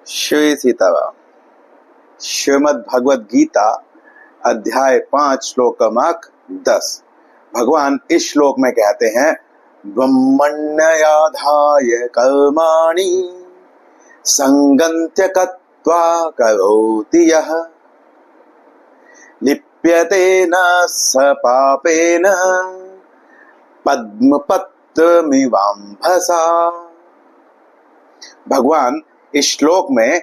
श्री सीताराम। श्रीमद् भगवद गीता अध्याय 5 श्लोक क्रमांक 10। भगवान इस श्लोक में कहते हैं, ब्रह्मण्याधाय कर्माणि संगन्त्य कृत्वा करोति यः लिप्यते न स पापेन पद्मपत्रमिवाम्भसा। भगवान इस श्लोक में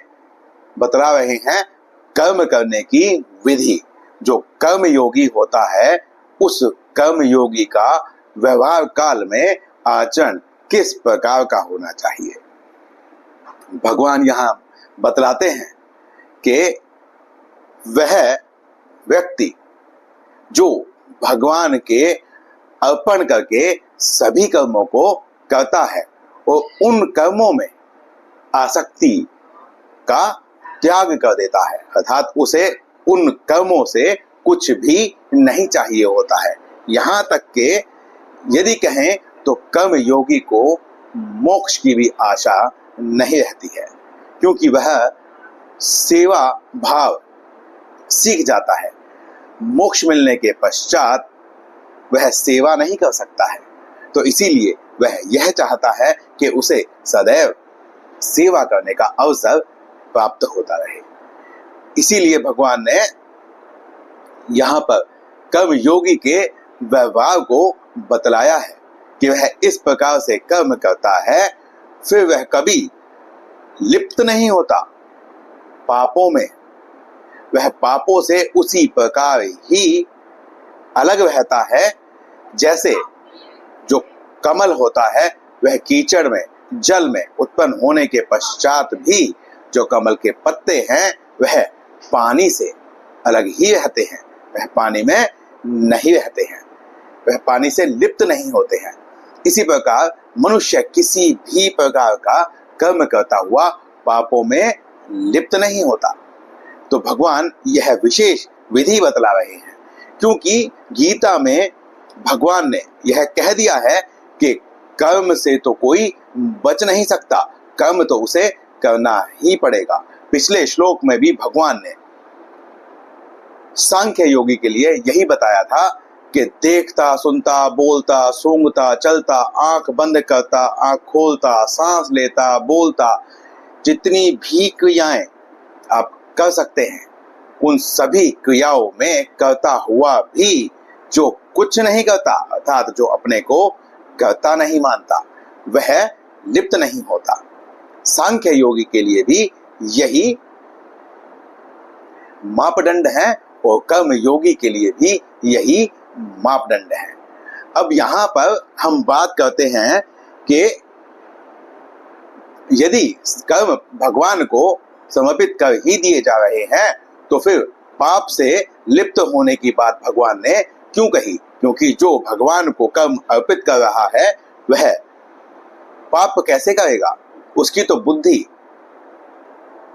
बतला रहे हैं कर्म करने की विधि। जो कर्म योगी होता है उस कर्म योगी का व्यवहार काल में आचरण किस प्रकार का होना चाहिए। भगवान यहाँ बतलाते हैं कि वह व्यक्ति जो भगवान के अर्पण करके सभी कर्मों को करता है और उन कर्मों में आसक्ति का त्याग कर देता है, अर्थात उसे उन कर्मों से कुछ भी नहीं चाहिए होता है। यहाँ तक कि यदि कहें तो कर्म योगी को मोक्ष की भी आशा नहीं रहती है, क्योंकि वह सेवा भाव सीख जाता है। मोक्ष मिलने के पश्चात वह सेवा नहीं कर सकता है, तो इसीलिए वह यह चाहता है कि उसे सदैव सेवा करने का अवसर प्राप्त होता रहे। इसीलिए भगवान ने यहाँ पर कर्म योगी के व्यवहार को बतलाया है कि वह इस प्रकार से कर्म करता है, फिर वह कभी लिप्त नहीं होता पापों में। वह पापों से उसी प्रकार ही अलग रहता है जैसे जो कमल होता है वह कीचड़ में जल में उत्पन्न होने के पश्चात भी जो कमल के पत्ते हैं वह पानी से अलग ही रहते हैं, वह पानी में नहीं रहते हैं, वह पानी से लिप्त नहीं होते हैं। इसी प्रकार मनुष्य किसी भी प्रकार का कर्म करता हुआ पापों में लिप्त नहीं होता। तो भगवान यह विशेष विधि बतला रहे हैं, क्योंकि गीता में भगवान ने यह कह दिया है कि कर्म से तो कोई बच नहीं सकता, कर्म तो उसे करना ही पड़ेगा। पिछले श्लोक में भी भगवान ने सांख्य योगी के लिए यही बताया था कि देखता, सुनता, बोलता, सूंघता, चलता, आंख बंद करता, आंख खोलता, सांस लेता, बोलता, जितनी भी क्रियाएं आप कर सकते हैं उन सभी क्रियाओं में करता हुआ भी जो कुछ नहीं करता, अर्थात जो अपने को करता नहीं मानता, वह लिप्त नहीं होता। सांख्य योगी के लिए भी यही मापदंड है और कर्म योगी के लिए भी यही मापदंड है। अब यहाँ पर हम बात करते हैं कि यदि कर्म भगवान को समर्पित कर ही दिए जा रहे हैं तो फिर पाप से लिप्त होने की बात भगवान ने क्यों कही? क्योंकि जो भगवान को कर्म अर्पित कर रहा है वह पाप कैसे करेगा? उसकी तो बुद्धि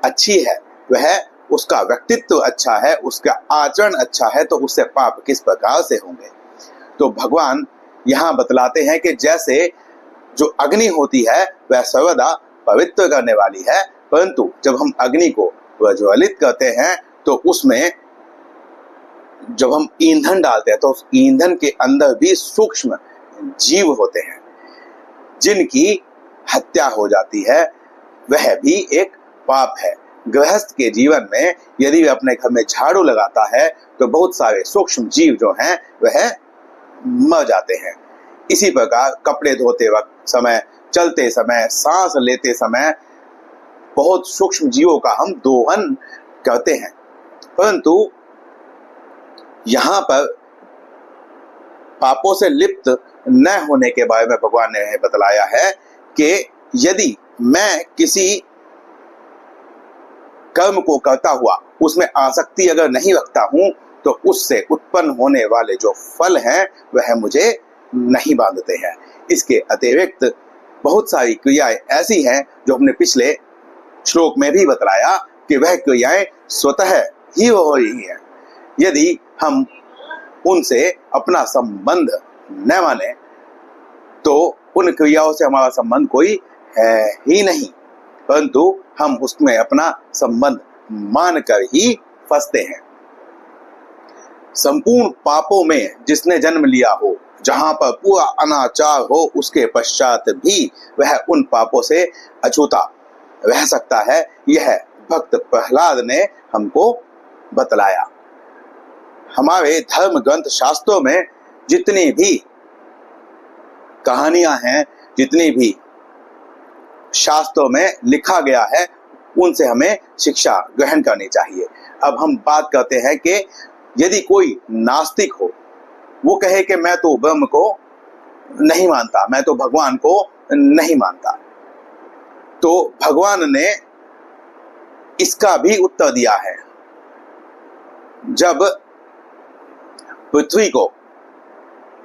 अच्छी है, वह उसका व्यक्तित्व अच्छा है, उसका आचरण अच्छा है, तो उससे पाप किस प्रकार से होंगे? तो भगवान यहाँ बतलाते हैं कि जैसे जो अग्नि होती है वह सर्वदा पवित्र करने वाली है, परंतु जब हम अग्नि को प्रज्वलित करते हैं तो उसमें जब हम ईंधन डालते हैं तो उस ईंधन के अंदर भी सूक्ष्म जीव होते हैं जिनकी हत्या हो जाती है, वह भी एक पाप है। गृहस्थ के जीवन में यदि वह अपने घर में झाड़ू लगाता है तो बहुत सारे सूक्ष्म जीव जो हैं वह मर जाते हैं। इसी प्रकार कपड़े धोते वक्त, समय चलते समय, सांस लेते समय बहुत सूक्ष्म जीवों का हम दोहन करते हैं, परंतु यहाँ पर पापों से लिप्त न होने के बारे में भगवान ने यह बतलाया है कि यदि मैं किसी कर्म को करता हुआ उसमें आसक्ति अगर नहीं रखता हूं तो उससे उत्पन्न होने वाले जो फल हैं वह मुझे नहीं बांधते हैं। इसके अतिरिक्त बहुत सारी क्रियाएं ऐसी हैं जो हमने पिछले श्लोक में भी बतलाया कि वह क्रियाएं स्वतः ही हो रही हैं। यदि हम उनसे अपना संबंध न माने तो उन क्रियाओं से हमारा संबंध कोई है ही नहीं। परंतु हम उसमें अपना संबंध मानकर ही फंसते हैं। संपूर्ण पापों में जिसने जन्म लिया हो, जहां पर पूरा अनाचार हो, उसके पश्चात भी वह उन पापों से अछूता रह सकता है। यह भक्त प्रहलाद ने हमको बतलाया। हमारे धर्म ग्रंथ शास्त्रों में जितनी भी कहानियां हैं, जितनी भी शास्त्रों में लिखा गया है, उनसे हमें शिक्षा ग्रहण करनी चाहिए। अब हम बात करते हैं कि यदि कोई नास्तिक हो, वो कहे कि मैं तो ब्रह्म को नहीं मानता, मैं तो भगवान को नहीं मानता, तो भगवान ने इसका भी उत्तर दिया है। जब पृथ्वी को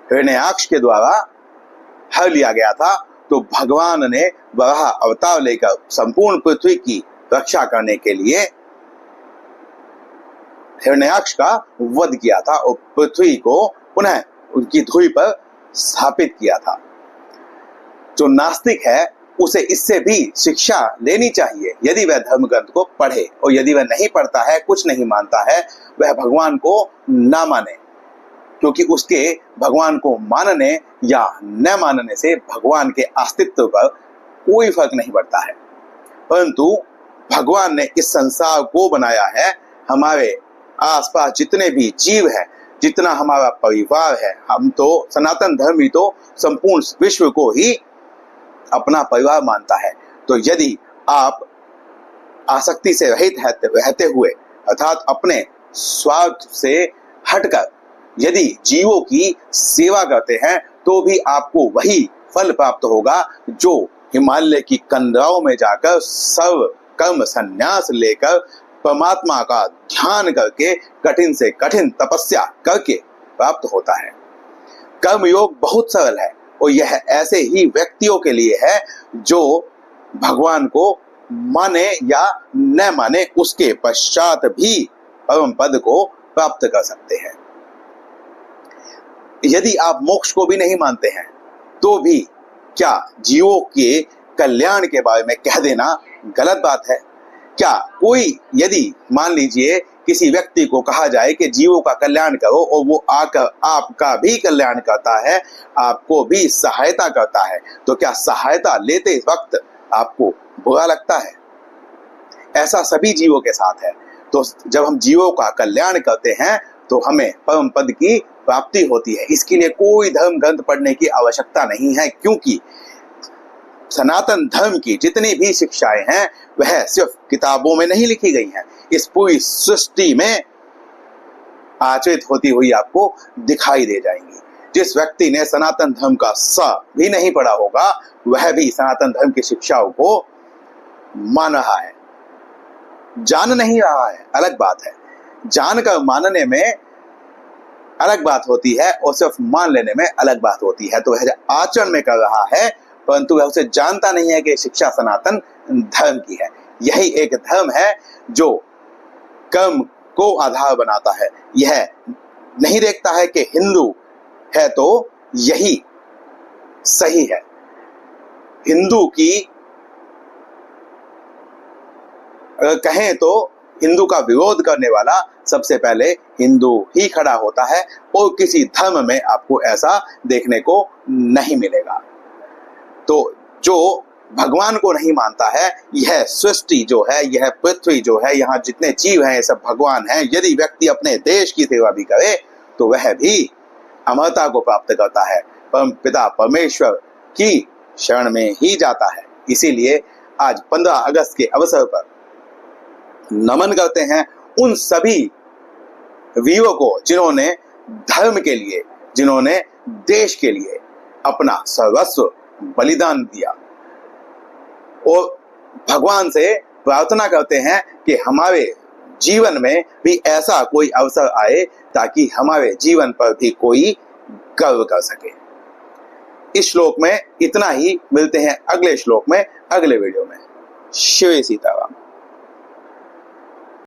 हिरण्याक्ष के द्वारा हर लिया गया था, तो भगवान ने वराह अवतार लेकर संपूर्ण पृथ्वी की रक्षा करने के लिए हिरण्याक्ष का वध किया था और पृथ्वी को पुनः उनकी धुरी पर स्थापित किया था। जो नास्तिक है उसे इससे भी शिक्षा लेनी चाहिए। यदि वह धर्म ग्रंथ को पढ़े, और यदि वह नहीं पढ़ता है, कुछ नहीं मानता है, वह भगवान को ना माने, क्योंकि उसके भगवान को मानने या न मानने से भगवान के अस्तित्व पर कोई फर्क नहीं पड़ता है। परंतु भगवान ने इस संसार को बनाया है, हमारे आसपास जितने भी जीव हैं, जितना हमारा परिवार है, हम तो सनातन धर्मी तो संपूर्ण विश्व को ही अपना परिवार मानता है। तो यदि आप आसक्ति से रहित रहते हुए, अर्थात अपने स्वार्थ से हटकर यदि जीवों की सेवा करते हैं, तो भी आपको वही फल प्राप्त होगा जो हिमालय की कंदराओं में जाकर सर्व कर्म संन्यास लेकर परमात्मा का ध्यान करके कठिन से कठिन तपस्या करके प्राप्त होता है। कर्म योग बहुत सरल है और यह ऐसे ही व्यक्तियों के लिए है जो भगवान को माने या न माने, उसके पश्चात भी परम पद को प्राप्त कर सकते हैं। यदि आप मोक्ष को भी नहीं मानते हैं, तो भी क्या जीवों के कल्याण के बारे में कह देना गलत बात है? क्या कोई, यदि मान लीजिए किसी व्यक्ति को कहा जाए कि जीवों का कल्याण करो, और वो आकर आपका भी कल्याण करता है, आपको भी सहायता करता है, तो क्या सहायता लेते वक्त आपको बुरा लगता है? ऐसा सभी जीवों के साथ है। तो जब हम जीवों का कल्याण करते हैं तो हमें परम पद की प्राप्ति होती है। इसके लिए कोई धर्म ग्रंथ पढ़ने की आवश्यकता नहीं है, क्योंकि सनातन धर्म की जितनी भी शिक्षाएं हैं वह सिर्फ किताबों में नहीं लिखी गई हैं, इस पूरी सृष्टि में आचरित होती हुई आपको दिखाई दे जाएंगी। जिस व्यक्ति ने सनातन धर्म का स भी नहीं पढ़ा होगा, वह भी सनातन धर्म की शिक्षाओं को मान रहा है। जान नहीं रहा है अलग बात है, जानकर मानने में अलग बात होती है और सिर्फ मान लेने में अलग बात होती है। तो वह आचरण में कर रहा है, परंतु वह उसे जानता नहीं है कि शिक्षा सनातन धर्म की है। यही एक धर्म है जो कर्म को आधार बनाता है। यह नहीं देखता है कि हिंदू है तो यही सही है। हिंदू की अगर कहें तो हिंदू का विरोध करने वाला सबसे पहले हिंदू ही खड़ा होता है, और किसी धर्म में आपको ऐसा देखने को नहीं मिलेगा। तो जो भगवान को नहीं मानता है, यह सृष्टि जो है, यह पृथ्वी जो है, यहाँ जितने जीव हैं ये सब भगवान हैं। यदि व्यक्ति अपने देश की सेवा भी करे तो वह भी अमरता को प्राप्त करता है, परम पिता परमेश्वर की शरण में ही जाता है। इसीलिए आज 15 अगस्त के अवसर पर नमन करते हैं उन सभी वीरों को जिन्होंने धर्म के लिए, जिन्होंने देश के लिए अपना सर्वस्व बलिदान दिया, और भगवान से प्रार्थना करते हैं कि हमारे जीवन में भी ऐसा कोई अवसर आए ताकि हमारे जीवन पर भी कोई गर्व कर सके। इस श्लोक में इतना ही। मिलते हैं अगले श्लोक में, अगले वीडियो में। शिव सीताराम।